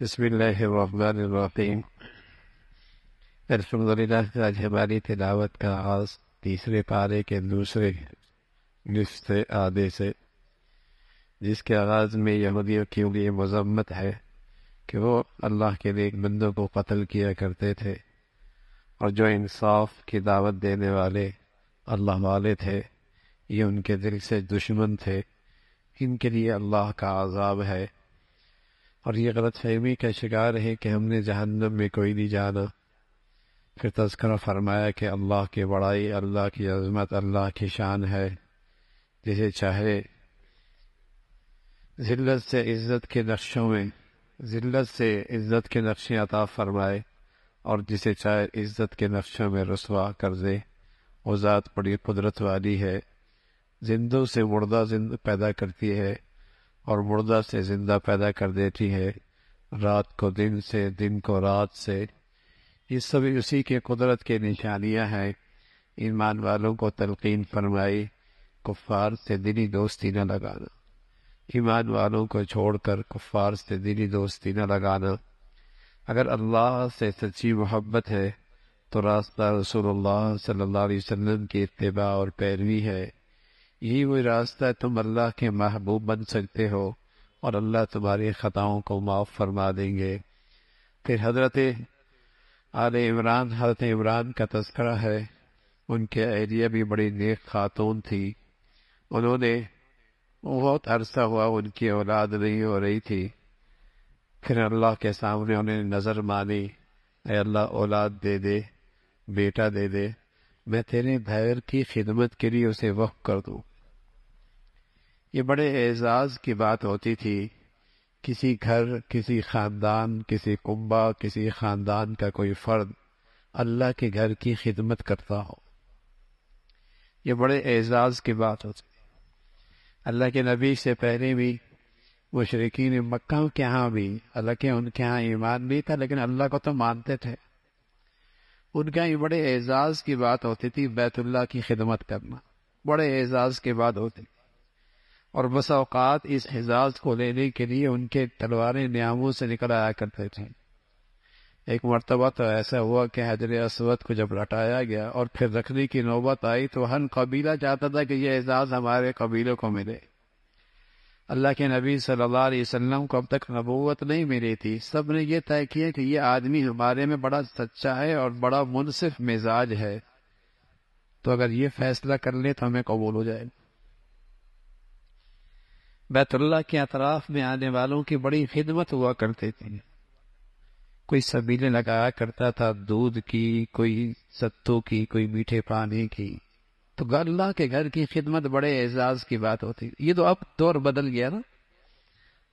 بسم اللہ الرحمن الرحیم۔ الحمدللہ، آج ہماری تلاوت کا آغاز تیسرے پارے کے دوسرے نصف سے آدھے سے، جس کے آغاز میں یہودیوں کے لیے مذمت ہے کہ وہ اللہ کے نیک بندوں کو قتل کیا کرتے تھے، اور جو انصاف کی دعوت دینے والے اللہ والے تھے یہ ان کے دل سے دشمن تھے، ان کے لیے اللہ کا عذاب ہے، اور یہ غلط فہمی کا شکار ہے کہ ہم نے جہنم میں کوئی نہیں جانا۔ پھر تذکرہ فرمایا کہ اللہ کی بڑائی، اللہ کی عظمت، اللہ کی شان ہے، جسے چاہے ذلت سے عزت کے نقشیں عطا فرمائے، اور جسے چاہے عزت کے نقشوں میں رسوا کر دے۔ وہ ذات بڑی قدرت والی ہے، زندوں سے مردہ پیدا کرتی ہے اور مردہ سے زندہ پیدا کر دیتی ہے، رات کو دن سے، دن کو رات سے۔ یہ سب اسی کے قدرت کے نشانیاں ہیں۔ ایمان والوں کو تلقین فرمائی کفار سے دلی دوستی نہ لگانا، ایمان والوں کو چھوڑ کر کفار سے دلی دوستی نہ لگانا۔ اگر اللہ سے سچی محبت ہے تو راستہ رسول اللہ صلی اللہ علیہ وسلم کی اتباع اور پیروی ہے۔ یہی وہی راستہ ہے، تم اللہ کے محبوب بن سکتے ہو اور اللہ تمہاری خطاؤں کو معاف فرما دیں گے۔ پھر حضرت عمران کا تذکرہ ہے۔ ان کے اہلیہ بھی بڑی نیک خاتون تھی، انہوں نے بہت عرصہ ہوا ان کی اولاد نہیں ہو رہی تھی، پھر اللہ کے سامنے انہوں نے نظر مانی، اے اللہ اولاد دے دے، بیٹا دے دے، میں تیرے بھائی کی خدمت کے لیے اسے وقف کر دوں۔ یہ بڑے اعزاز کی بات ہوتی تھی، کسی گھر، کسی خاندان، کسی کنبہ، کسی خاندان کا کوئی فرد اللہ کے گھر کی خدمت کرتا ہو، یہ بڑے اعزاز کی بات ہوتی تھی۔ اللہ کے نبی سے پہلے بھی مشرکین مکہ کے ہاں بھی، حالانکہ ان کے ہاں ایمان نہیں تھا لیکن اللہ کو تو مانتے تھے، ان کا یہ بڑے اعزاز کی بات ہوتی تھی بیت اللہ کی خدمت کرنا، بڑے اعزاز کی بات ہوتی، اور بس اوقات اس اعزاز کو لینے کے لیے ان کے تلواریں نیاموں سے نکل آیا کرتے تھے۔ ایک مرتبہ تو ایسا ہوا کہ حجر اسود کو جب لٹایا گیا اور پھر رکھنے کی نوبت آئی تو ہر قبیلہ چاہتا تھا کہ یہ اعزاز ہمارے قبیلوں کو ملے۔ اللہ کے نبی صلی اللہ علیہ وسلم کو اب تک نبوت نہیں ملی تھی، سب نے یہ طے کیا کہ یہ آدمی ہمارے میں بڑا سچا ہے اور بڑا منصف مزاج ہے، تو اگر یہ فیصلہ کر لے تو ہمیں قبول ہو جائے۔ بیت اللہ کے اطراف میں آنے والوں کی بڑی خدمت ہوا کرتی تھی، کوئی سبیلیں لگایا کرتا تھا دودھ کی، کوئی ستو کی، کوئی میٹھے پانی کی، تو اللہ کے گھر کی خدمت بڑے اعزاز کی بات ہوتی۔ یہ تو اب دور بدل گیا نا،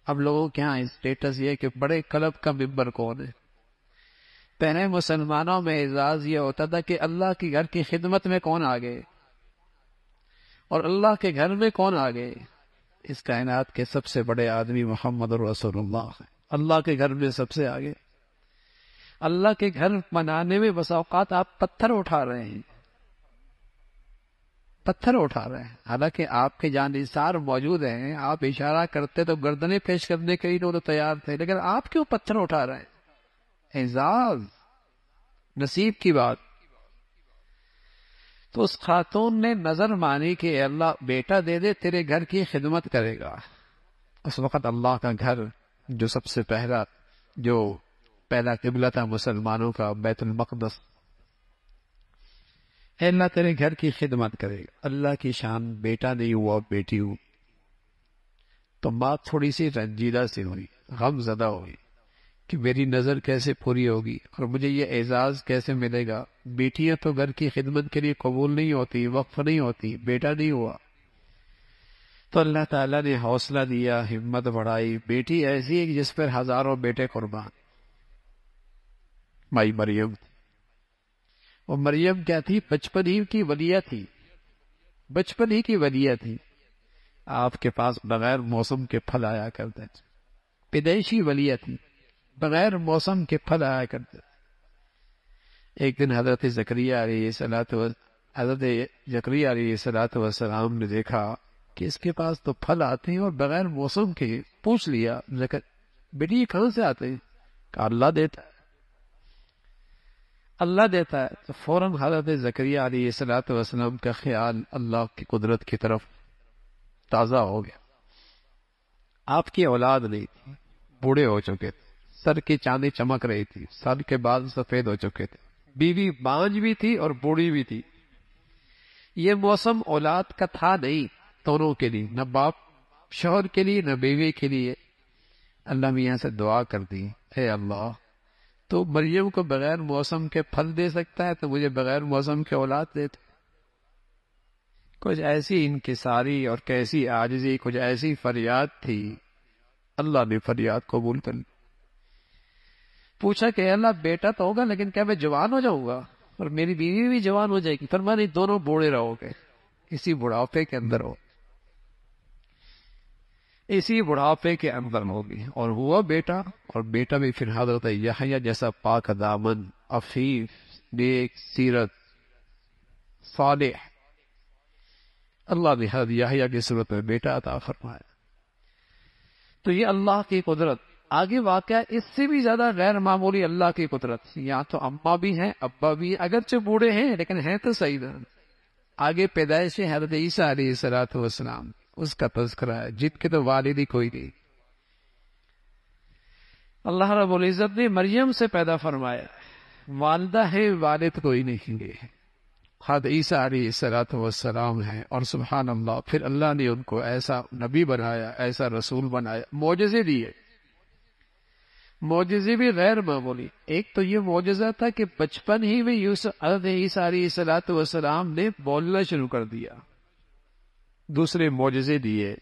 اب لوگوں کے ہاں اسٹیٹس یہ کہ بڑے کلب کا ممبر کون ہے۔ پہلے مسلمانوں میں اعزاز یہ ہوتا تھا کہ اللہ کے گھر کی خدمت میں کون آگے، اور اللہ کے گھر میں کون آگے۔ اس کائنات کے سب سے بڑے آدمی محمد رسول اللہ ہیں، اللہ کے گھر میں سب سے آگے۔ اللہ کے گھر بنانے میں بس اوقات آپ پتھر اٹھا رہے ہیں، حالانکہ آپ کے جانثار موجود ہیں، آپ اشارہ کرتے تو گردنیں پیش کرنے کے لیے تو تیار تھے، لیکن آپ کیوں پتھر اٹھا رہے ہیں؟ اعزاز، نصیب کی بات۔ تو اس خاتون نے نظر مانی کہ اے اللہ بیٹا دے دے، تیرے گھر کی خدمت کرے گا۔ اس وقت اللہ کا گھر جو سب سے پہلا قبلہ تھا مسلمانوں کا، بیت المقدس، اے اللہ تیرے گھر کی خدمت کرے گا۔ اللہ کی شان، بیٹا نہیں ہوا بیٹی ہوں، تو بات تھوڑی سی رنجیدہ سی ہوئی، غم زدہ ہوئی کہ میری نظر کیسے پوری ہوگی اور مجھے یہ اعزاز کیسے ملے گا۔ بیٹیاں تو گھر کی خدمت کے لیے قبول نہیں ہوتی، وقف نہیں ہوتی، بیٹا نہیں ہوا۔ تو اللہ تعالیٰ نے حوصلہ دیا، ہمت بڑھائی، بیٹی ایسی ہے جس پر ہزاروں بیٹے قربان، مائی مریم۔ اور مریم کیا تھی؟ بچپن ہی کی ولیہ تھی، آپ کے پاس بغیر موسم کے پھل آیا کرتے تھے، پیدائشی ولیہ تھی، بغیر موسم کے پھل آیا کرتے تھے۔ ایک دن حضرت زکریا علیہ السلام نے دیکھا کہ اس کے پاس تو پھل آتے ہیں اور بغیر موسم کے، پوچھ لیا بیٹی یہ کہاں سے آتے ہیں؟ کہ اللہ دیتا ہے، اللہ دیتا ہے۔ تو فوراً حضرت زکریا علیہ السلام کا خیال اللہ کی قدرت کی طرف تازہ ہو گیا۔ آپ کی اولاد نہیں تھی، بوڑھے ہو چکے تھے، سر کی چاندی چمک رہی تھی، سر کے بال سفید ہو چکے تھے، بیوی بانج بھی تھی اور بوڑھی بھی تھی۔ یہ موسم اولاد کا تھا نہیں دونوں کے لیے، نہ باپ شوہر کے لیے نہ بیوی کے لیے۔ اللہ میاں سے دعا کر دی، اے اللہ تو مریم کو بغیر موسم کے پھل دے سکتا ہے تو مجھے بغیر موسم کے اولاد دیتے۔ کچھ ایسی انکساری اور کیسی عاجزی، کچھ ایسی فریاد تھی، اللہ نے فریاد قبول کر لی۔ پوچھا کہ اللہ بیٹا تو ہوگا لیکن کیا میں جوان ہو جاؤں گا اور میری بیوی بھی جوان ہو جائے گی؟ فرمایا نہیں، دونوں بوڑھے رہو گے، اسی بڑھاپے کے اندر ہو، اسی بڑھاپے کے اندر ہوگی۔ اور ہوا بیٹا، اور بیٹا بھی پھر حضرت یحییٰ جیسا پاک دامن، عفیف، نیک سیرت، صالح، اللہ نے حضرت یحییٰ کی صورت میں بیٹا عطا فرمایا۔ تو یہ اللہ کی قدرت۔ آگے واقعہ اس سے بھی زیادہ غیر معمولی اللہ کی قدرت۔ یہاں تو اماں بھی ہیں، ابا بھی ہیں، اگرچہ بوڑھے ہیں لیکن ہیں تو صحیح نہ۔ آگے پیدائش حضرت عیسیٰ علیہ السلام، اس کا تذکرہ ہے، جن کے تو والد ہی کوئی نہیں۔ اللہ رب العزت نے مریم سے پیدا فرمایا، والدہ ہے، والد کوئی نہیں ہے، حضرت عیسیٰ علیہ السلام ہیں۔ اور سبحان اللہ، پھر اللہ نے ان کو ایسا نبی بنایا، ایسا رسول بنایا، معجزے دیے، معجزے بھی غیر معمولی۔ ایک تو یہ معجزہ تھا کہ بچپن ہی میں حضرت عیسیٰ علیہ السلام نے بولنا شروع کر دیا۔ دوسرے معجزے دیے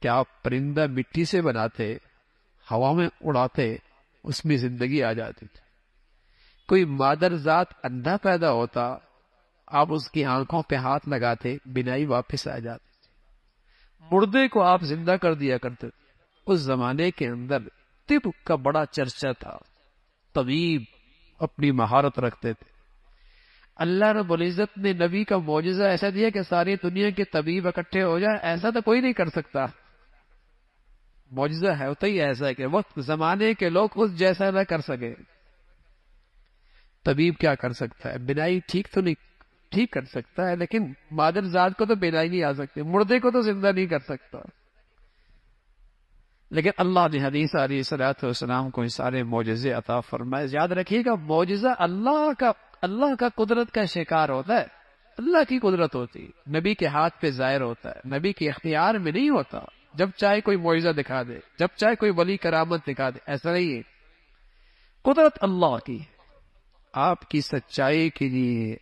کہ آپ پرندہ مٹی سے بناتے، ہوا میں اڑاتے، اس میں زندگی آ جاتی تھی۔ کوئی مادر ذات اندھا پیدا ہوتا، آپ اس کی آنکھوں پہ ہاتھ لگاتے، بینائی واپس آ جاتی تھی۔ مردے کو آپ زندہ کر دیا کرتے تھے۔ اس زمانے کے اندر طب کا بڑا چرچا تھا، طبیب اپنی مہارت رکھتے تھے۔ اللہ رب العزت نے نبی کا معجزہ ایسا دیا کہ ساری دنیا کے طبیب اکٹھے ہو جائیں، ایسا تو کوئی نہیں کر سکتا۔ معجزہ ہے ہوتا ہی ایسا ہے کہ وقت زمانے کے لوگ اس جیسا نہ کر سکے۔ طبیب کیا کر سکتا ہے؟ بینائی ٹھیک تو نہیں، ٹھیک کر سکتا ہے لیکن مادر ذات کو تو بینائی نہیں آ سکتی، مردے کو تو زندہ نہیں کر سکتا۔ لیکن اللہ نے حدیث علیہ السلام کو سارے معجزے عطا فرمائے۔ یاد رکھیے گا، معجزہ اللہ کا قدرت کا شکار ہوتا ہے، اللہ کی قدرت ہوتی، نبی کے ہاتھ پہ ظاہر ہوتا ہے، نبی کے اختیار میں نہیں ہوتا۔ جب چاہے کوئی معجزہ دکھا دے، جب چاہے کوئی ولی کرامت دکھا دے، ایسا نہیں ہے۔ قدرت اللہ کی، آپ کی سچائی کے لیے،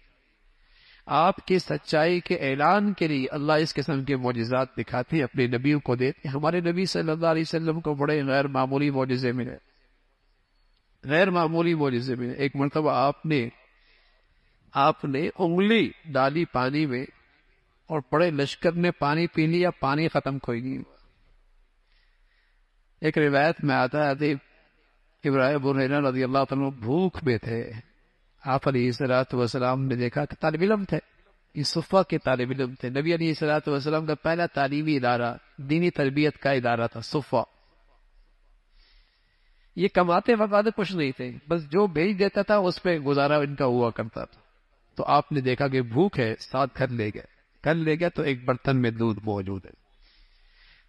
آپ کی سچائی کے اعلان کے لیے اللہ اس قسم کے معجزات دکھاتے ہیں، اپنے نبیوں کو دیتے ہیں۔ ہمارے نبی صلی اللہ علیہ وسلم کو بڑے غیر معمولی معجزے ملے، غیر معمولی معجزے ملے۔ ایک مرتبہ آپ نے انگلی ڈالی پانی میں اور بڑے لشکر نے پانی پی لیا، پانی ختم کوئی نہیں ہوا۔ ایک روایت میں آتا ہے ابراہیم ابو ہریرہ رضی اللہ عنہ بھوک میں تھے، آپ علیہ السلام نے دیکھا کہ طالب علم تھے، یہ صفہ کے طالب علم تھے۔ نبی علیہ السلام کا پہلا تعلیمی ادارہ، دینی تربیت کا ادارہ تھا صفہ۔ یہ کماتے وقاتے کچھ نہیں تھے، بس جو بھیج دیتا تھا اس پہ گزارا ان کا ہوا کرتا تھا۔ تو آپ نے دیکھا کہ بھوک ہے، ساتھ گھر لے گئے تو ایک برتن میں دودھ موجود ہے۔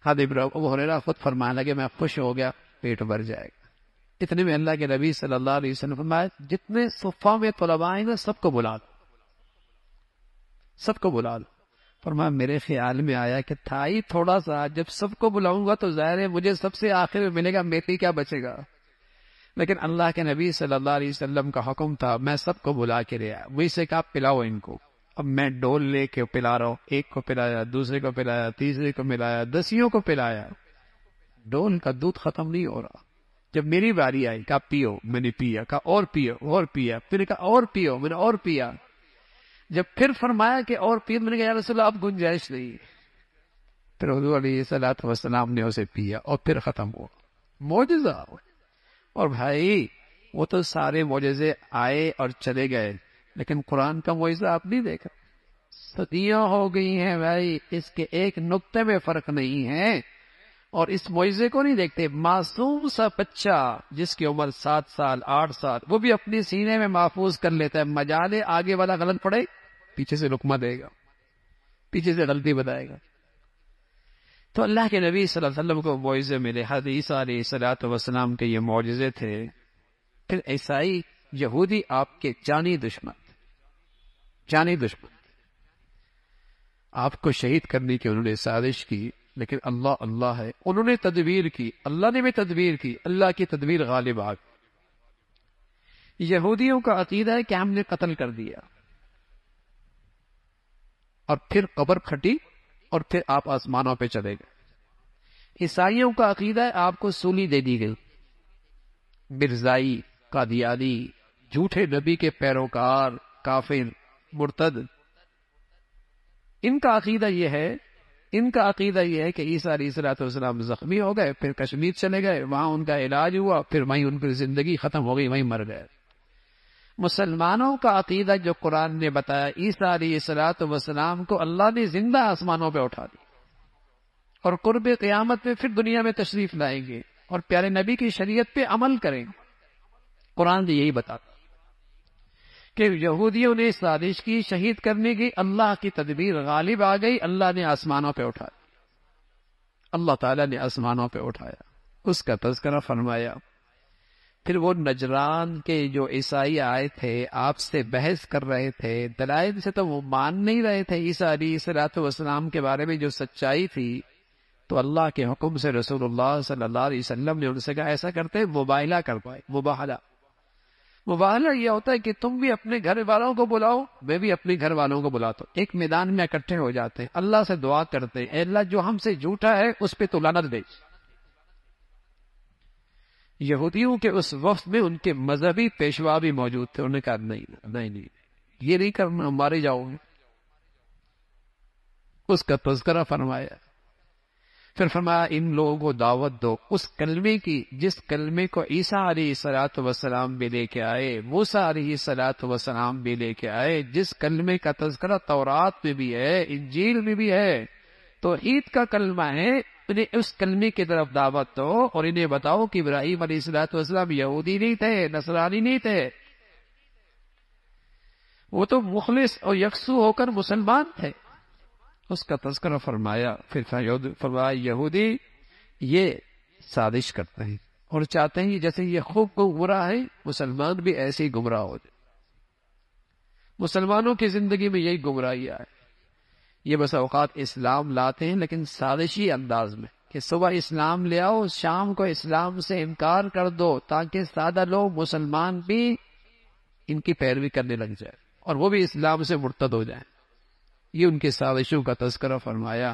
حضرت ابو ہریرہ خود فرمانے لگے، میں خوش ہو گیا، پیٹ بھر جائے گا۔ اتنے میں اللہ کے نبی صلی اللہ علیہ وسلم فرمایا، جتنے صفہ میں طلباء ہیں سب کو بلا دو، سب کو بلا دو۔ فرمایا میرے خیال میں آیا کہ تھا ہی تھوڑا سا، جب سب کو بلاؤں گا تو ظاہر ہے مجھے سب سے آخر میں ملے گا، میرے کیا بچے گا۔ لیکن اللہ کے نبی صلی اللہ علیہ وسلم کا حکم تھا، میں سب کو بلا کے لے آیا، وہی سے کہا پلاؤ ان کو۔ اب میں ڈول لے کے پلا رہا ہوں، ایک کو پلایا، دوسرے کو پلایا، تیسرے کو ملایا، 10 کو پلایا، ڈول کا دودھ ختم نہیں ہو رہا۔ جب میری باری آئی، کہا پیو، میں نے پیا، کہا اور پیو، اور پیا، پھر کہا اور پیو، میں نے اور پیا۔ جب پھر فرمایا کہ اور پیو، میں نے کہا یا رسول اللہ اب گنجائش نہیں۔ پھر حضور علیہ السلام نے اسے پیا اور پھر ختم ہوا۔ معجزہ۔ اور بھائی وہ تو سارے معجزے آئے اور چلے گئے، لیکن قرآن کا معجزہ آپ نہیں دیکھا، صدیاں ہو گئی ہیں بھائی، اس کے ایک نقطے میں فرق نہیں ہے، اور اس معجزے کو نہیں دیکھتے. معصوم سا بچہ جس کی عمر 7 سال 8 سال، وہ بھی اپنے سینے میں محفوظ کر لیتا ہے. مجالے آگے والا غلط پڑے پیچھے سے لقمہ دے گا، پیچھے سے غلطی بتائے گا. تو اللہ کے نبی صلی اللہ علیہ وسلم کو معجزے ملے. حضرت عیسیٰ علیہ الصلوۃ والسلام کے یہ معجزے تھے. پھر عیسائی یہودی آپ کے جانی دشمن آپ کو شہید کرنے کی انہوں نے سازش کی، لیکن اللہ ہے، انہوں نے تدبیر کی، اللہ نے بھی تدبیر کی، اللہ کی تدبیر غالب آ گئی. یہودیوں کا عقیدہ ہے کہ ہم نے قتل کر دیا، اور پھر قبر پھٹی، اور پھر آپ آسمانوں پہ چلے گئے. عیسائیوں کا عقیدہ ہے آپ کو سولی دے دی گئی. مرزائی، قادیانی، جھوٹے نبی کے پیروکار، کافر، مرتد، ان کا عقیدہ یہ ہے کہ عیسیٰ علیہ الصلوۃ والسلام زخمی ہو گئے، پھر کشمیر چلے گئے، وہاں ان کا علاج ہوا، پھر وہیں ان کی زندگی ختم ہو گئی، وہیں مر گئے. مسلمانوں کا عقیدہ جو قرآن نے بتایا، عیسیٰ علیہ الصلوۃ والسلام کو اللہ نے زندہ آسمانوں پہ اٹھا دی، اور قرب قیامت میں پھر دنیا میں تشریف لائیں گے اور پیارے نبی کی شریعت پہ عمل کریں گے. قرآن یہی بتاتا کہ یہودیوں نے سازش کی شہید کرنے کی، اللہ کی تدبیر غالب آ گئی، اللہ نے آسمانوں پہ اٹھایا، اللہ تعالیٰ نے آسمانوں پہ اٹھایا، اس کا تذکرہ فرمایا. پھر وہ نجران کے جو عیسائی آئے تھے، آپ سے بحث کر رہے تھے، دلائل سے تو وہ مان نہیں رہے تھے عیسیٰ علیہ الصلوۃ والسلام کے بارے میں جو سچائی تھی. تو اللہ کے حکم سے رسول اللہ صلی اللہ علیہ وسلم نے ان سے کہا ایسا کرتے مباہلہ کر پائے. مباہلہ یہ ہوتا ہے کہ تم بھی اپنے گھر والوں کو بلاؤ، میں بھی اپنے گھر والوں کو بلاتا ہوں، ایک میدان میں اکٹھے ہو جاتے ہیں، اللہ سے دعا کرتے ہیں، اے اللہ جو ہم سے جھوٹا ہے اس پہ تو لعنت دے. یہودیوں کے اس وفد میں ان کے مذہبی پیشوا بھی موجود تھے. انہوں نے کہا نہیں یہ نہیں کرنا، مارے جاؤ گے. اس کا تذکرہ فرمایا. پھر فرمایا ان لوگوں کو دعوت دو اس کلمے کی جس کلمے کو عیسیٰ علیہ الصلوۃ والسلام بھی لے کے آئے، موسیٰ علیہ الصلوۃ والسلام بھی لے کے آئے، جس کلمے کا تذکرہ تورات میں بھی ہے، انجیل میں بھی ہے، توحید کا کلمہ ہے. انہیں اس کلمے کی طرف دعوت دو اور انہیں بتاؤ کہ ابراہیم علیہ الصلوۃ والسلام یہودی نہیں تھے، نصرانی نہیں تھے، وہ تو مخلص اور یکسو ہو کر مسلمان تھے. اس کا تذکرہ فرمایا. پھر فرمایا یہودی یہ سازش کرتے ہیں اور چاہتے ہیں جیسے یہ خوب گمراہ ہے، مسلمان بھی ایسے ہی گمراہ ہو جائے. مسلمانوں کی زندگی میں یہی گمراہی ہے. یہ بس اوقات اسلام لاتے ہیں لیکن سازشی انداز میں، کہ صبح اسلام لے آؤ، شام کو اسلام سے انکار کر دو، تاکہ سادہ لوگ مسلمان بھی ان کی پیروی کرنے لگ جائے اور وہ بھی اسلام سے مرتد ہو جائیں. یہ ان کے سازشوں کا تذکرہ فرمایا.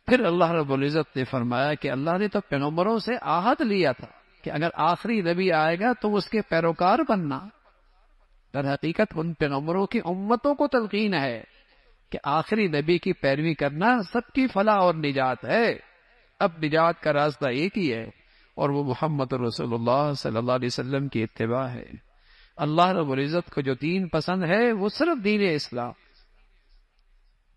پھر اللہ رب العزت نے فرمایا کہ اللہ نے تو پیغمبروں سے عہد لیا تھا کہ اگر آخری نبی آئے گا تو اس کے پیروکار بننا. در حقیقت ان پیغمبروں کی امتوں کو تلقین ہے کہ آخری نبی کی پیروی کرنا سب کی فلاح اور نجات ہے. اب نجات کا راستہ ایک ہی ہے اور وہ محمد رسول اللہ صلی اللہ علیہ وسلم کی اتباع ہے. اللہ رب العزت کو جو دین پسند ہے وہ صرف دین اسلام.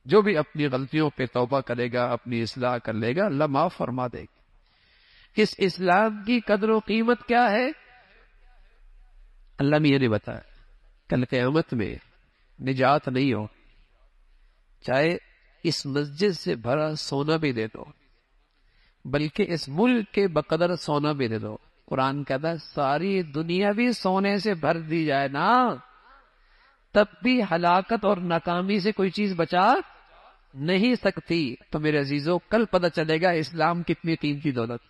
جو بھی اپنی غلطیوں پہ توبہ کرے گا، اپنی اصلاح کر لے گا، اللہ معاف فرما دے گا. اس اسلام کی قدر و قیمت کیا ہے اللہ نے یہ نہیں بتایا. کل قیامت میں نجات نہیں ہو، چاہے اس مسجد سے بھرا سونا بھی دے دو، بلکہ اس ملک کے بقدر سونا بھی دے دو. قرآن کہتا ہے ساری دنیا بھی سونے سے بھر دی جائے نا، تب بھی ہلاکت اور ناکامی سے کوئی چیز بچا نہیں سکتی. تو میرے عزیزوں کل پتہ چلے گا اسلام کتنی قیمتی دولت.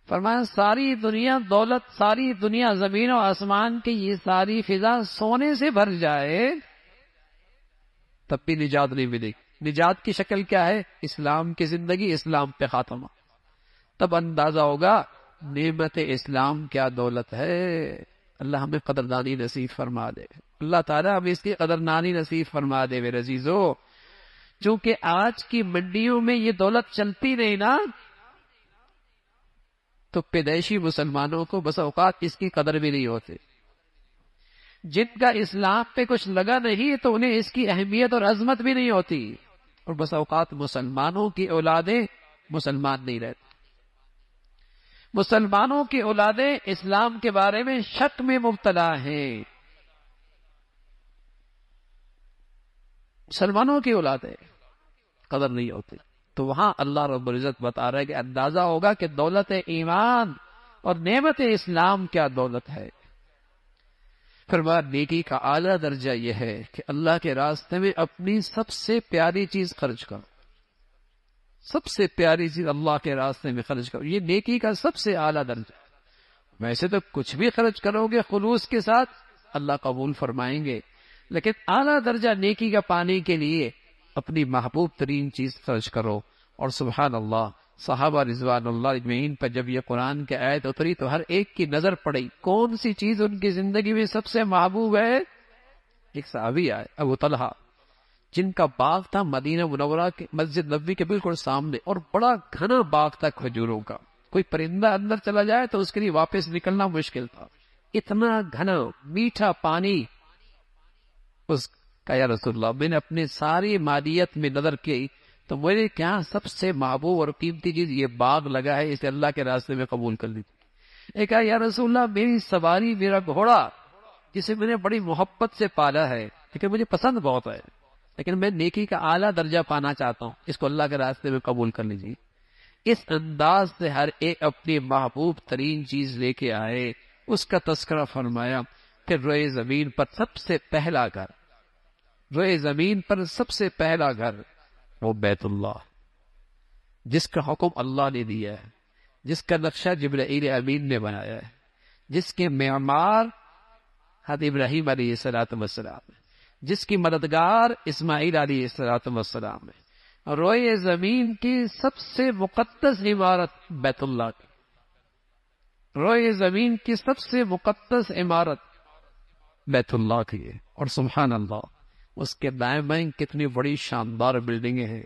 فرمایا ساری دنیا دولت، ساری دنیا زمین و آسمان کی یہ ساری فضا سونے سے بھر جائے تب بھی نجات نہیں ملے گی. نجات کی شکل کیا ہے؟ اسلام کی زندگی، اسلام پہ خاتمہ. تب اندازہ ہوگا نعمت اسلام کیا دولت ہے. اللہ ہمیں قدردانی نصیب فرما دے. اللہ تعالیٰ ہمیں اس کی قدردانی نصیب فرما دے. میرے عزیزو چونکہ آج کی منڈیوں میں یہ دولت چلتی نہیں نا، تو پیدائشی مسلمانوں کو بس اوقات اس کی قدر بھی نہیں ہوتی. جن کا اسلام پہ کچھ لگا نہیں تو انہیں اس کی اہمیت اور عظمت بھی نہیں ہوتی. اور بس اوقات مسلمانوں کی اولادیں مسلمان نہیں رہتی، مسلمانوں کی اولادیں اسلام کے بارے میں شک میں مبتلا ہیں، مسلمانوں کی اولادیں قدر نہیں ہوتی۔ تو وہاں اللہ رب العزت بتا رہا ہے کہ اندازہ ہوگا کہ دولت ایمان اور نعمت اسلام کیا دولت ہے۔ فرمایا نیکی کا اعلیٰ درجہ یہ ہے کہ اللہ کے راستے میں اپنی سب سے پیاری چیز خرچ کرو، سب سے پیاری چیز اللہ کے راستے میں خرچ کرو، یہ نیکی کا سب سے اعلیٰ درجہ۔ ویسے تو کچھ بھی خرچ کرو گے خلوص کے ساتھ اللہ قبول فرمائیں گے، لیکن اعلیٰ درجہ نیکی کا پانے کے لیے اپنی محبوب ترین چیز خرچ کرو۔ اور سبحان اللہ، صحابہ رضوان اللہ اجمعین پر جب یہ قرآن کی آیت اتری تو ہر ایک کی نظر پڑی کون سی چیز ان کی زندگی میں سب سے محبوب ہے۔ ایک صحابی آئے ابو طلحہ، جن کا باغ تھا مدینہ منورہ کے مسجد نبوی کے بالکل سامنے، اور بڑا گھنا باغ تھا کھجوروں کا، کوئی پرندہ اندر چلا جائے تو اس کے لیے واپس نکلنا مشکل تھا، اتنا گھنا میٹھا پانی۔ اس کا یا رسول اللہ، میں نے اپنے ساری مالیت میں نظر کی تو میرے کیا سب سے محبوب اور قیمتی چیز یہ باغ لگا ہے، اسے اللہ کے راستے میں قبول کر لی تھی۔ ایک کہا یا رسول اللہ، میری سواری، میرا گھوڑا جسے میں نے بڑی محبت سے پالا ہے لیکن مجھے پسند بہت ہے، لیکن میں نیکی کا اعلیٰ درجہ پانا چاہتا ہوں، اس کو اللہ کے راستے میں قبول کر لیجیے۔ اس انداز سے ہر ایک اپنی محبوب ترین چیز لے کے آئے، اس کا تذکرہ فرمایا۔ پھر روئے زمین پر سب سے پہلا گھر، روئے زمین پر سب سے پہلا گھر وہ بیت اللہ، جس کا حکم اللہ نے دیا ہے، جس کا نقشہ جبرائیل امین نے بنایا ہے، جس کے معمار حضرت ابراہیم علیہ السلام ہے، جس کی مددگار اسماعیل علیہ السلام ہے۔ روئے زمین کی سب سے مقدس عمارت بیت اللہ کی، روئے زمین کی سب سے مقدس عمارت بیت اللہ کی ہے۔ اور سبحان اللہ، اس کے دائیں بائیں کتنی بڑی شاندار بلڈنگیں ہیں،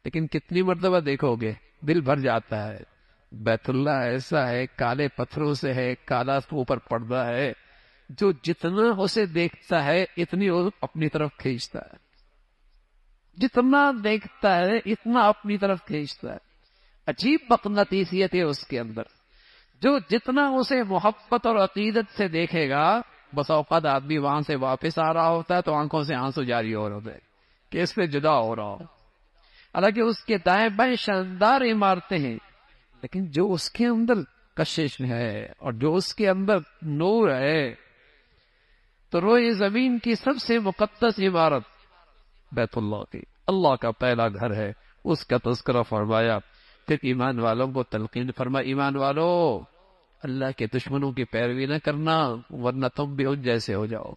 لیکن کتنی مرتبہ دیکھو گے دل بھر جاتا ہے۔ بیت اللہ ایسا ہے، کالے پتھروں سے ہے، کالا اوپر پردہ ہے، جو جتنا اسے دیکھتا ہے اتنی وہ اپنی طرف کھینچتا ہے، جتنا دیکھتا ہے اتنا اپنی طرف کھینچتا ہے۔ عجیب مقناطیسیت ہے اس کے اندر، جو جتنا اسے محبت اور عقیدت سے دیکھے گا، بس اوقات آدمی وہاں سے واپس آ رہا ہوتا ہے تو آنکھوں سے آنسو جاری ہو رہے ہوتے ہیں کہ اس سے جدا ہو رہا ہو۔ حالانکہ اس کے دائیں بائیں شاندار عمارتیں ہیں، لیکن جو اس کے اندر کشش ہے اور جو اس کے اندر نور ہے۔ تو روئے زمین کی سب سے مقدس عمارت بیت اللہ کی، اللہ کا پہلا گھر ہے، اس کا تذکرہ فرمایا۔ پھر ایمان والوں کو تلقین فرمایا، ایمان والو اللہ کے دشمنوں کی پیروی نہ کرنا ورنہ تم بھی ان جیسے ہو جاؤ۔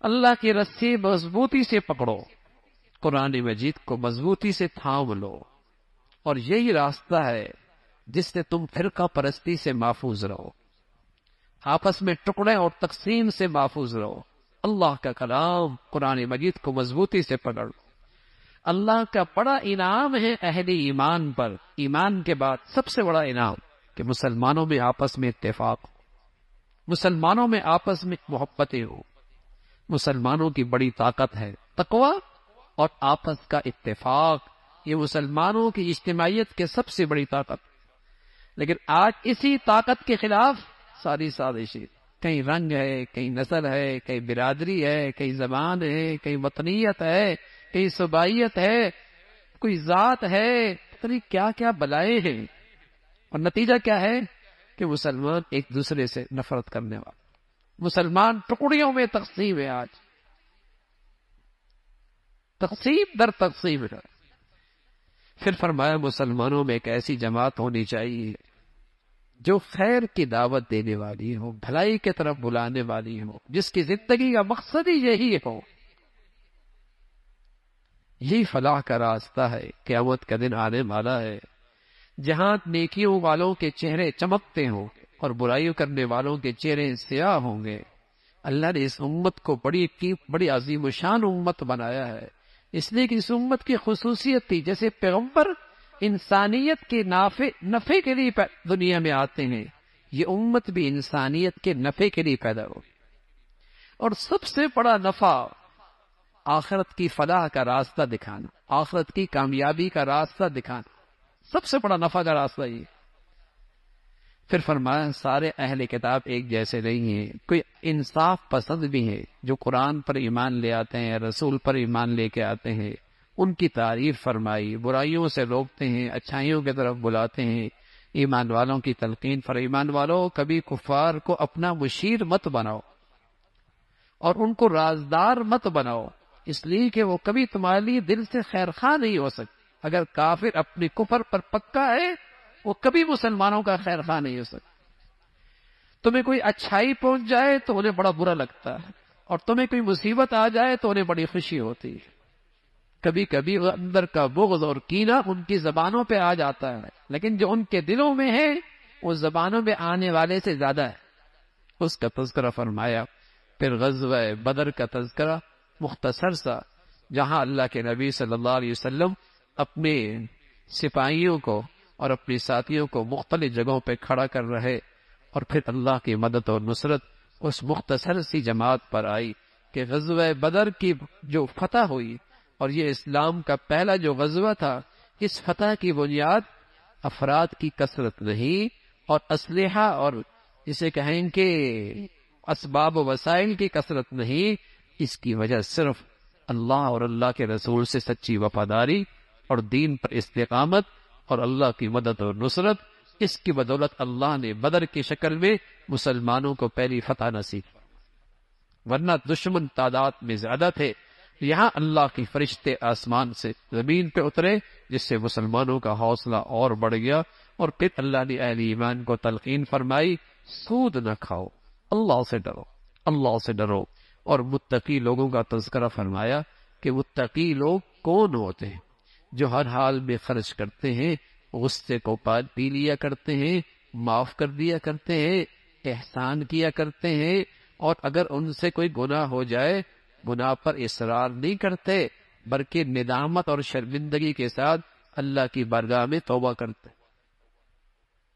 اللہ کی رسی مضبوطی سے پکڑو، قرآن مجید کو مضبوطی سے تھام لو، اور یہی راستہ ہے جس سے تم فرقہ پرستی سے محفوظ رہو، آپس میں ٹکڑے اور تقسیم سے محفوظ رہو۔ اللہ کا کلام قرآن مجید کو مضبوطی سے پکڑ لو۔ اللہ کا بڑا انعام ہے اہل ایمان پر، ایمان کے بعد سب سے بڑا انعام کہ مسلمانوں میں آپس میں اتفاق ہو، مسلمانوں میں آپس میں محبتیں ہو۔ مسلمانوں کی بڑی طاقت ہے تقوی اور آپس کا اتفاق، یہ مسلمانوں کی اجتماعیت کے سب سے بڑی طاقت۔ لیکن آج اسی طاقت کے خلاف ساری سازشیں، کہیں رنگ ہے، کہیں نسل ہے، کہیں برادری ہے، کہیں زبان ہے، کہیں وطنیت ہے، کہیں صوبائیت ہے، کوئی ذات ہے، پتہ نہیں کیا کیا بلائیں ہیں، اور نتیجہ کیا ہے کہ مسلمان ایک دوسرے سے نفرت کرنے والا، مسلمان ٹکڑیوں میں تقسیم ہے، آج تقسیم در تقسیم ہے۔ پھر فرمایا مسلمانوں میں ایک ایسی جماعت ہونی چاہیے جو خیر کی دعوت دینے والی ہو، بھلائی کی طرف بلانے والی ہو، جس کی زندگی کا مقصد ہی یہی ہو۔ یہی فلاح کا راستہ ہے، قیامت کا دن آنے والا ہے جہاں نیکیوں والوں کے چہرے چمکتے ہوں گے اور برائیوں کرنے والوں کے چہرے سیاہ ہوں گے۔ اللہ نے اس امت کو بڑی عظیم و شان امت بنایا ہے، اس لیے کہ اس امت کی خصوصیت تھی، جیسے پیغمبر انسانیت کے نفع کے لیے دنیا میں آتے ہیں، یہ امت بھی انسانیت کے نفع کے لیے پیدا ہو، اور سب سے بڑا نفع آخرت کی فلاح کا راستہ دکھانا، آخرت کی کامیابی کا راستہ دکھانا، سب سے بڑا نفع کا راستہ یہ۔ پھر فرمایا سارے اہل کتاب ایک جیسے نہیں ہیں، کوئی انصاف پسند بھی ہے جو قرآن پر ایمان لے آتے ہیں، رسول پر ایمان لے کے آتے ہیں، ان کی تعریف فرمائی، برائیوں سے روکتے ہیں، اچھائیوں کی طرف بلاتے ہیں، ایمان والوں کی تلقین پر ایمان والوں کبھی کفار کو اپنا مشیر مت بناؤ اور ان کو رازدار مت بناؤ، اس لیے کہ وہ کبھی تمہارے لیے دل سے خیر خواہ نہیں ہو سکتے۔ اگر کافر اپنی کفر پر پکا ہے وہ کبھی مسلمانوں کا خیر خواہ نہیں ہو سکتا۔ تمہیں کوئی اچھائی پہنچ جائے تو انہیں بڑا برا لگتا ہے، اور تمہیں کوئی مصیبت آ جائے تو انہیں بڑی خوشی ہوتی ہے۔ کبھی کبھی اندر کا بغض اور کینہ ان کی زبانوں پہ آ جاتا ہے، لیکن جو ان کے دلوں میں ہے وہ زبانوں پہ آنے والے سے زیادہ ہے۔ اس کا تذکرہ فرمایا۔ پھر غزوہ بدر کا تذکرہ مختصر سا، جہاں اللہ کے نبی صلی اللہ علیہ وسلم اپنے سپاہیوں کو اور اپنے ساتھیوں کو مختلف جگہوں پہ کھڑا کر رہے، اور پھر اللہ کی مدد اور نصرت اس مختصر سی جماعت پر آئی کہ غزوہ بدر کی جو فتح ہوئی، اور یہ اسلام کا پہلا جو غزوہ تھا، اس فتح کی بنیاد افراد کی کثرت نہیں اور اسلحہ اور جسے کہیں کہ اسباب و وسائل کی کثرت نہیں، اس کی وجہ صرف اللہ اور اللہ کے رسول سے سچی وفاداری اور دین پر استقامت اور اللہ کی مدد اور نصرت، اس کی بدولت اللہ نے بدر کی شکل میں مسلمانوں کو پہلی فتح نصیب، ورنہ دشمن تعداد میں زیادہ تھے۔ یہاں اللہ کے فرشتے آسمان سے زمین پہ اترے، جس سے مسلمانوں کا حوصلہ اور بڑھ گیا، اور پھر اللہ نے اہل ایمان کو تلقین فرمائی، سود نہ کھاؤ، اللہ سے ڈرو، اللہ سے ڈرو۔ اور متقی لوگوں کا تذکرہ فرمایا کہ متقی لوگ کون ہوتے ہیں؟ جو ہر حال میں خرچ کرتے ہیں، غصے کو پی لیا کرتے ہیں، معاف کر دیا کرتے ہیں، احسان کیا کرتے ہیں، اور اگر ان سے کوئی گناہ ہو جائے گناہ پر اصرار نہیں کرتے، بلکہ ندامت اور شرمندگی کے ساتھ اللہ کی بارگاہ میں توبہ کرتے،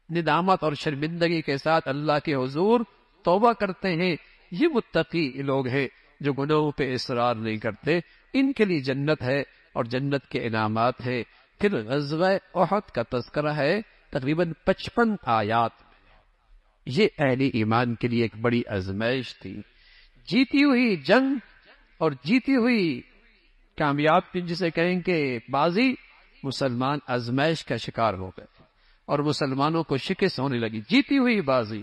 ندامت اور شرمندگی کے ساتھ اللہ کے حضور توبہ کرتے ہیں۔ یہ متقی لوگ ہیں جو گناہوں پہ اصرار نہیں کرتے، ان کے لیے جنت ہے اور جنت کے انعامات ہے۔ پھر غزوہ احد کا تذکرہ ہے تقریباً 55 آیات۔ یہ اہل ایمان کے لیے ایک بڑی آزمائش تھی، جیتی ہوئی جنگ اور جیتی ہوئی کامیاب جسے کہیں کہ بازی، مسلمان آزمائش کا شکار ہو گئے اور مسلمانوں کو شکست ہونے لگی، جیتی ہوئی بازی،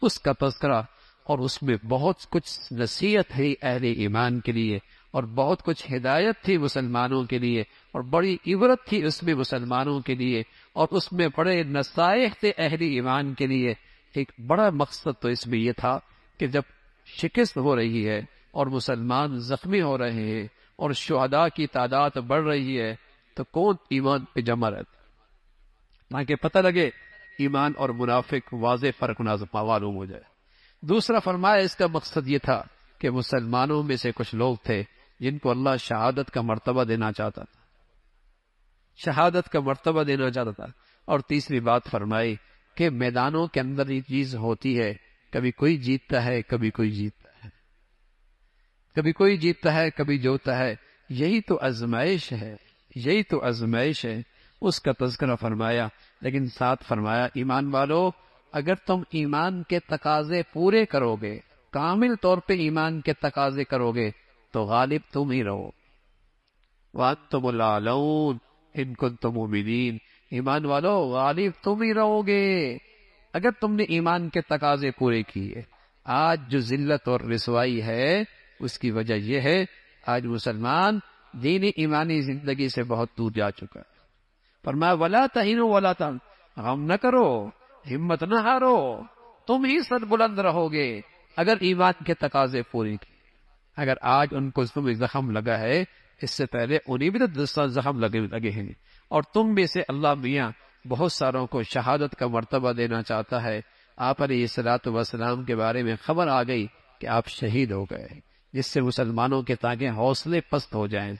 اس کا تذکرہ، اور اس میں بہت کچھ نصیحت ہے اہل ایمان کے لیے، اور بہت کچھ ہدایت تھی مسلمانوں کے لیے، اور بڑی عبرت تھی اس میں مسلمانوں کے لیے، اور اس میں بڑے نصائح تھے اہل ایمان کے لیے۔ ایک بڑا مقصد تو اس میں یہ تھا کہ جب شکست ہو رہی ہے اور مسلمان زخمی ہو رہے ہیں اور شہداء کی تعداد بڑھ رہی ہے، تو کون ایمان پہ جمع رہتا، تاکہ پتہ لگے ایمان اور منافق واضح فرق معلوم ہو جائے۔ دوسرا فرمایا اس کا مقصد یہ تھا کہ مسلمانوں میں سے کچھ لوگ تھے جن کو اللہ شہادت کا مرتبہ دینا چاہتا تھا، شہادت کا مرتبہ دینا چاہتا تھا۔ اور تیسری بات فرمائی کہ میدانوں کے اندر یہ چیز ہوتی ہے، کبھی کوئی جیتتا ہے، کبھی کوئی جیتتا ہے، کبھی کوئی جیتتا ہے، کبھی جوتا ہے، یہی تو آزمائش ہے، یہی تو آزمائش ہے۔ اس کا تذکرہ فرمایا، لیکن ساتھ فرمایا ایمان والو، اگر تم ایمان کے تقاضے پورے کرو گے، کامل طور پہ ایمان کے تقاضے کرو گے، تو غالب تم ہی رہو، وَأَنْتُمُ الْأَعْلَوْنَ إِن كُنتُم مُؤْمِنِينَ، ایمان والو غالب تم ہی رہو گے اگر تم نے ایمان کے تقاضے پورے کیے۔ آج جو ذلت اور رسوائی ہے اس کی وجہ یہ ہے آج مسلمان دینی ایمانی زندگی سے بہت دور جا چکا ہے۔ فرمایا وَلَا تَهِنُوا وَلَا تَحْزَنُوا، غم نہ کرو، ہمت نہ ہارو، تم ہی سر بلند رہو گے اگر ایمان کے تقاضے پورے کیے۔ اگر آج ان کو تمہیں زخم لگا ہے، اس سے پہلے انہیں بھی تو زخم لگے ہیں، اور تم میں سے اللہ میاں بہت ساروں کو شہادت کا مرتبہ دینا چاہتا ہے۔ آپ علیہ الصلوۃ والسلام کے بارے میں خبر آ گئی کہ آپ شہید ہو گئے، جس سے مسلمانوں کے تاکہ حوصلے پست ہو جائیں۔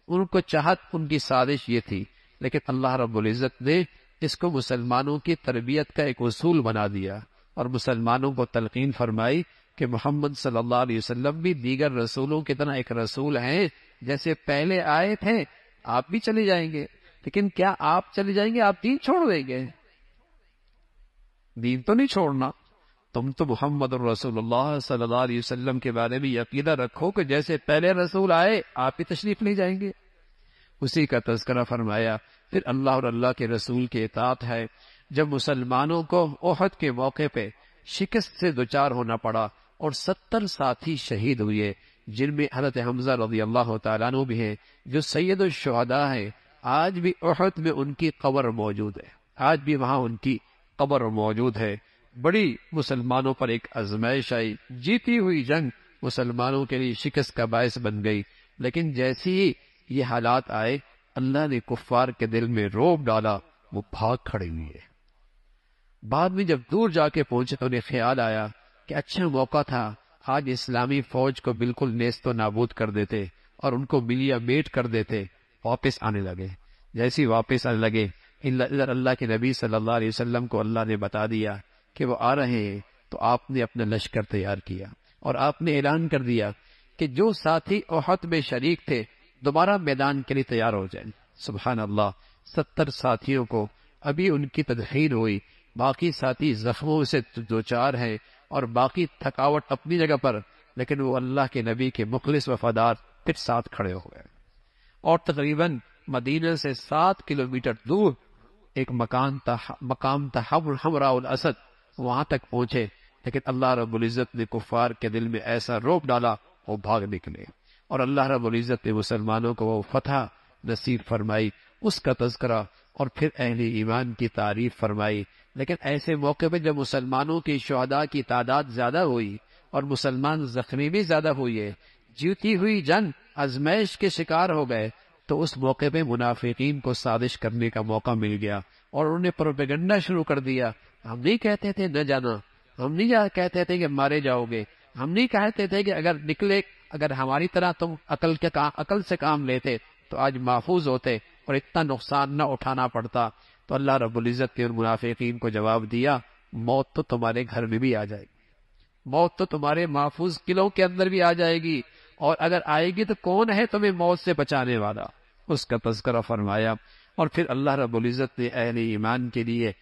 ان کو چاہت، ان کی سازش یہ تھی، لیکن اللہ رب العزت نے اس کو مسلمانوں کی تربیت کا ایک اصول بنا دیا اور مسلمانوں کو تلقین فرمائی کہ محمد صلی اللہ علیہ وسلم بھی دیگر رسولوں کی طرح ایک رسول ہیں جیسے پہلے آئے تھے آپ بھی چلے جائیں گے، لیکن کیا آپ چلے جائیں گے؟ آپ دین چھوڑ دیں گے؟ دین تو نہیں چھوڑنا، تم تو محمد الرسول اللہ صلی اللہ علیہ وسلم کے بارے میں عقیدہ رکھو کہ جیسے پہلے رسول آئے آپ بھی تشریف لے جائیں گے۔ اسی کا تذکرہ فرمایا۔ پھر اللہ اور اللہ کے رسول کی اطاعت ہے۔ جب مسلمانوں کو احد کے موقع پہ شکست سے دوچار ہونا پڑا اور 70 ساتھی شہید ہوئے، جن میں حضرت حمزہ رضی اللہ تعالیٰ عنہ بھی ہیں، جو سید الشہداء ہیں، آج بھی احد میں ان کی قبر موجود ہے، آج بھی وہاں ان کی قبر موجود ہے۔ بڑی مسلمانوں پر ایک آزمائش آئی، جیتی ہوئی جنگ مسلمانوں کے لیے شکست کا باعث بن گئی، لیکن جیسے ہی یہ حالات آئے اللہ نے کفار کے دل میں رعب ڈالا، وہ بھاگ کھڑے ہوئے۔ بعد میں جب دور جا کے پہنچے تو انہیں خیال آیا کہ اچھا موقع تھا، آج اسلامی فوج کو بالکل نیست و نابود کر دیتے اور ان کو ملیا میٹ کر دیتے۔ واپس آنے لگے۔ جیسے واپس آنے لگے ادھر اللہ کے نبی صلی اللہ علیہ وسلم کو اللہ نے بتا دیا کہ وہ آ رہے ہیں، تو آپ نے اپنا لشکر تیار کیا اور آپ نے اعلان کر دیا کہ جو ساتھی احد میں شریک تھے دوبارہ میدان کے لیے تیار ہو جائیں۔ سبحان اللہ، 70 ساتھیوں کو ابھی ان کی تدفین ہوئی، باقی ساتھی زخموں سے دوچار ہیں اور باقی تھکاوٹ اپنی جگہ پر، لیکن وہ اللہ کے نبی کے مخلص وفادار پھر ساتھ کھڑے ہو گئے۔ اور تقریباً مدینہ سے 7 کلومیٹر دور ایک مقام تھا حمراء الاسد، وہاں تک پہنچے، لیکن اللہ رب العزت نے کفار کے دل میں ایسا رعب ڈالا وہ بھاگ نکلے، اور اللہ رب العزت نے مسلمانوں کو وہ فتح نصیب فرمائی، اس کا تذکرہ اور پھر اہل ایمان کی تعریف فرمائی۔ لیکن ایسے موقع پہ جب مسلمانوں کی شہداء کی تعداد زیادہ ہوئی اور مسلمان زخمی بھی زیادہ ہوئے، جیتی ہوئی جنگ آزمائش کے شکار ہو گئے، تو اس موقع پہ منافقین کو سازش کرنے کا موقع مل گیا اور انہوں نے پروپیگنڈا شروع کر دیا۔ ہم نہیں کہتے تھے نہ جانا، ہم نہیں کہتے تھے کہ مارے جاؤ گے، ہم نہیں کہتے تھے کہ اگر نکلے، اگر ہماری طرح تم عقل سے کام لیتے تو آج محفوظ ہوتے اور اتنا نقصان نہ اٹھانا پڑتا۔ تو اللہ رب العزت نے ان منافقین کو جواب دیا، موت تو تمہارے گھر میں بھی آ جائے گی، موت تو تمہارے محفوظ قلعوں کے اندر بھی آ جائے گی، اور اگر آئے گی تو کون ہے تمہیں موت سے بچانے والا، اس کا تذکرہ فرمایا۔ اور پھر اللہ رب العزت نے اہل ایمان کے لیے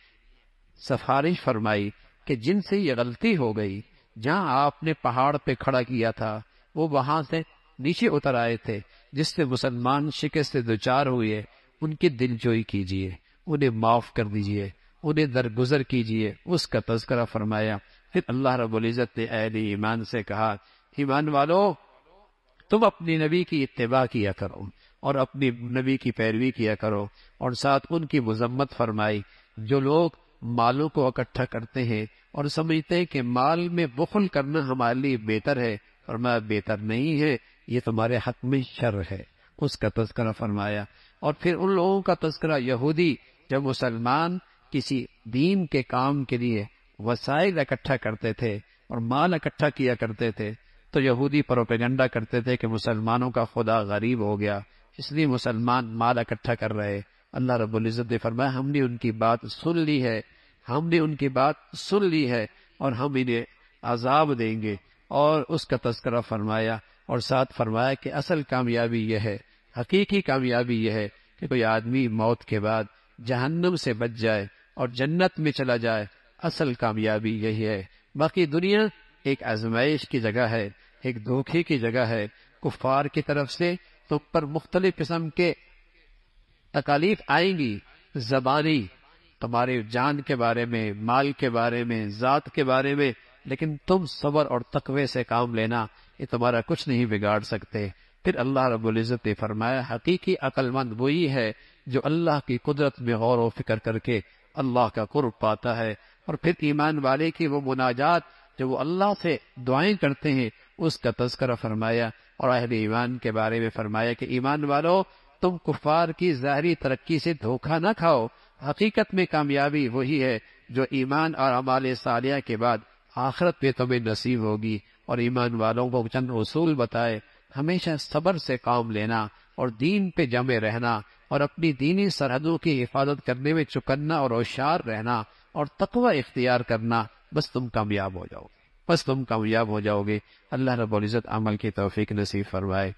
سفارش فرمائی کہ جن سے یہ غلطی ہو گئی، جہاں آپ نے پہاڑ پہ کھڑا کیا تھا وہ وہاں سے نیچے اتر آئے تھے، جس سے مسلمان شکست سے دوچار ہوئے، ان کی دل جوئی کیجیے، انہیں معاف کر دیجیے، انہیں درگزر کیجیے، اس کا تذکرہ فرمایا۔ پھر اللہ رب العزت نے اہل ایمان سے کہا، ایمان والو تم اپنی نبی کی اتباع کیا کرو اور اپنی نبی کی پیروی کیا کرو، اور ساتھ ان کی مذمت فرمائی۔ جو لوگ مالوں کو اکٹھا کرتے ہیں اور سمجھتے ہیں کہ مال میں بخل کرنا ہمارے لیے بہتر ہے، فرمایا بہتر نہیں ہے، یہ تمہارے حق میں شر ہے، اس کا تذکرہ فرمایا۔ اور پھر ان لوگوں کا تذکرہ، یہودی جب مسلمان کسی دین کے کام کے لیے وسائل اکٹھا کرتے تھے اور مال اکٹھا کیا کرتے تھے، تو یہودی پروپیگنڈا کرتے تھے کہ مسلمانوں کا خدا غریب ہو گیا، اس لیے مسلمان مال اکٹھا کر رہے۔ اللہ رب العزت نے فرمایا ہم نے ان کی بات سن لی ہے، ہم نے ان کی بات سن لی ہے اور ہم انہیں عذاب دیں گے، اور اس کا تذکرہ فرمایا۔ اور ساتھ فرمایا کہ اصل کامیابی یہ ہے، حقیقی کامیابی یہ ہے کہ کوئی آدمی موت کے بعد جہنم سے بچ جائے اور جنت میں چلا جائے، اصل کامیابی یہی ہے۔ باقی دنیا ایک آزمائش کی جگہ ہے، ایک دھوکے کی جگہ ہے، کفار کی طرف سے تم پر مختلف قسم کے تکالیف آئیں گی، زبانی، تمہارے جان کے بارے میں، مال کے بارے میں، ذات کے بارے میں، لیکن تم صبر اور تقوی سے کام لینا، یہ تمہارا کچھ نہیں بگاڑ سکتے۔ پھر اللہ رب العزت نے فرمایا حقیقی عقل مند وہی ہے جو اللہ کی قدرت میں غور و فکر کر کے اللہ کا قرب پاتا ہے۔ اور پھر ایمان والے کی وہ مناجات جو وہ اللہ سے دعائیں کرتے ہیں، اس کا تذکرہ فرمایا۔ اور اہل ایمان کے بارے میں فرمایا کہ ایمان والو تم کفار کی ظاہری ترقی سے دھوکہ نہ کھاؤ، حقیقت میں کامیابی وہی ہے جو ایمان اور اعمال صالحہ کے بعد آخرت میں تمہیں نصیب ہوگی۔ اور ایمان والوں کو چند اصول بتائے، ہمیشہ صبر سے کام لینا اور دین پہ جمے رہنا اور اپنی دینی سرحدوں کی حفاظت کرنے میں چکنا اور ہوشیار رہنا اور تقوی اختیار کرنا، بس تم کامیاب ہو جاؤ گے، بس تم کامیاب ہو جاؤ گے۔ اللہ رب العزت عمل کی توفیق نصیب فرمائے۔